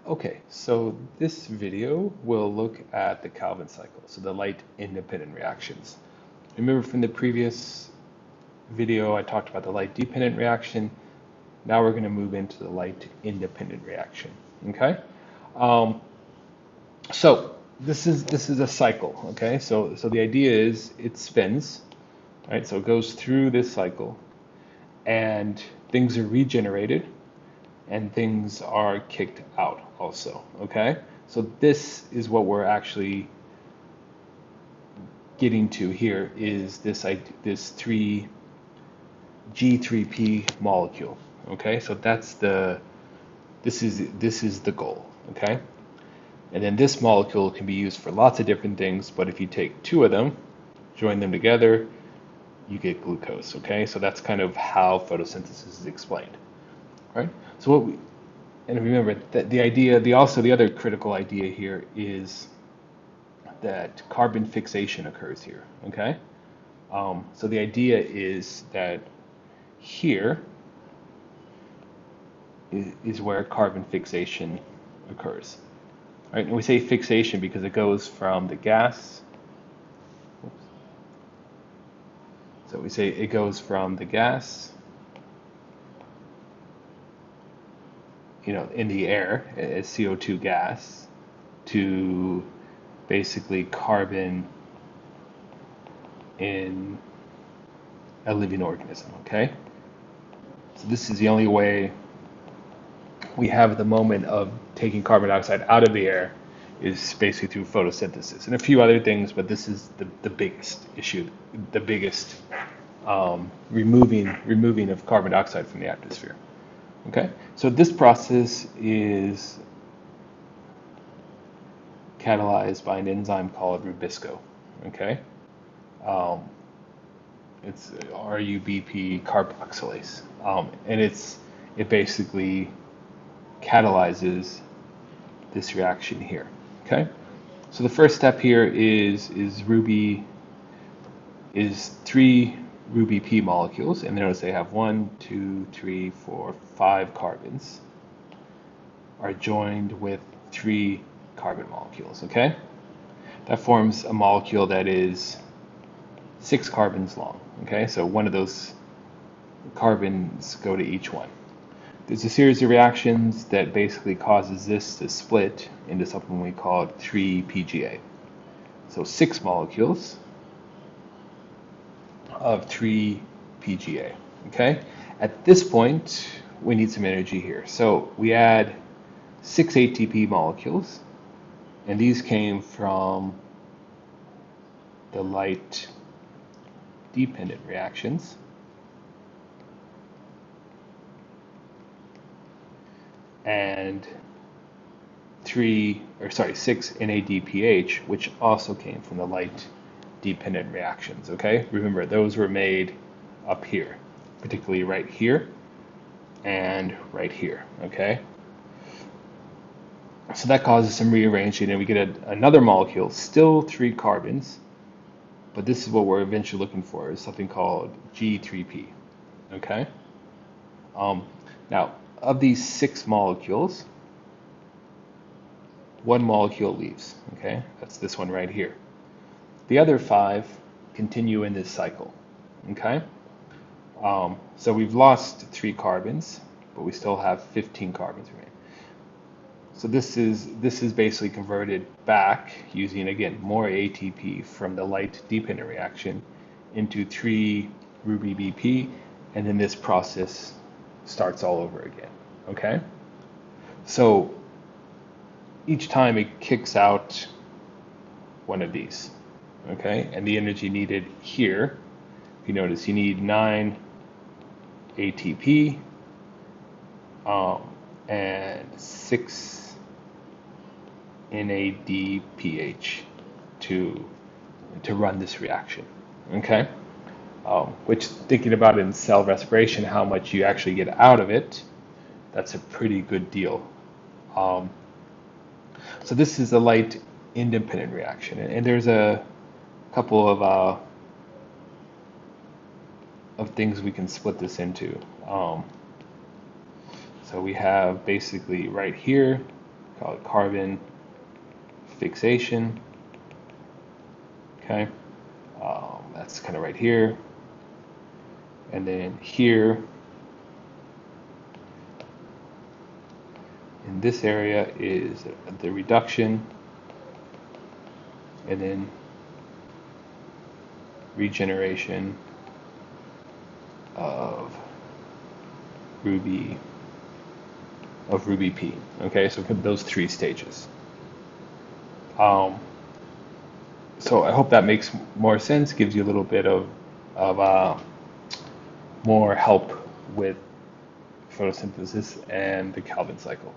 Okay, so this video will look at the Calvin cycle, so the light-independent reactions. Remember from the previous video I talked about the light-dependent reaction. Now we're going to move into the light-independent reaction. Okay, um, so this is a cycle. Okay, so the idea is it spins, right? So it goes through this cycle, and things are regenerated and things are kicked out also, okay? So this is what we're actually getting to here is this 3 G3P molecule, okay? So this is the goal, okay? And then this molecule can be used for lots of different things, but if you take two of them, join them together, you get glucose, okay? So that's kind of how photosynthesis is explained, right? So and remember that the other critical idea here is that carbon fixation occurs here, okay? So the idea is that here is where carbon fixation occurs, right? And we say fixation because it goes from the gas. Oops. So we say it goes from the gas, in the air as CO2 gas to basically carbon in a living organism, okay? So this is the only way we have at the moment of taking carbon dioxide out of the air is basically through photosynthesis and a few other things, but this is the biggest issue, the biggest removing of carbon dioxide from the atmosphere. Okay, so this process is catalyzed by an enzyme called rubisco. Okay, um, it's RUBP carboxylase, and it basically catalyzes this reaction here. Okay, so the first step here is three RuBP molecules, and notice they have 1, 2, 3, 4, 5 carbons, are joined with 3 carbon molecules. Okay, that forms a molecule that is 6 carbons long. Okay, so one of those carbons go to each one. There's a series of reactions that basically causes this to split into something we call 3-PGA. So 6 molecules of 3-PGA. Okay? At this point, we need some energy here. So we add 6 ATP molecules, and these came from the light dependent reactions. And 6 NADPH, which also came from the light dependent reactions. Okay, remember those were made up here, particularly right here and right here. Okay, so that causes some rearranging, and we get another molecule, still 3 carbons, but this is what we're eventually looking for, is something called G3P. Okay, now of these 6 molecules, 1 molecule leaves. Okay, that's this one right here. The other 5 continue in this cycle. Okay, so we've lost 3 carbons, but we still have 15 carbons remaining. So this is basically converted back using, again, more ATP from the light dependent reaction into 3 RuBP, and then this process starts all over again. Okay, so each time it kicks out one of these. Okay, and the energy needed here, if you notice, you need 9 ATP and 6 NADPH to run this reaction. Okay, which, thinking about it in cell respiration, how much you actually get out of it, that's a pretty good deal. So this is a light independent reaction, and there's a couple of things we can split this into. So we have basically right here, call it carbon fixation. Okay, that's kind of right here, and then here in this area is the reduction, and then regeneration of Ruby P. Okay, so those three stages. So I hope that makes more sense, gives you a little bit of more help with photosynthesis and the Calvin cycle.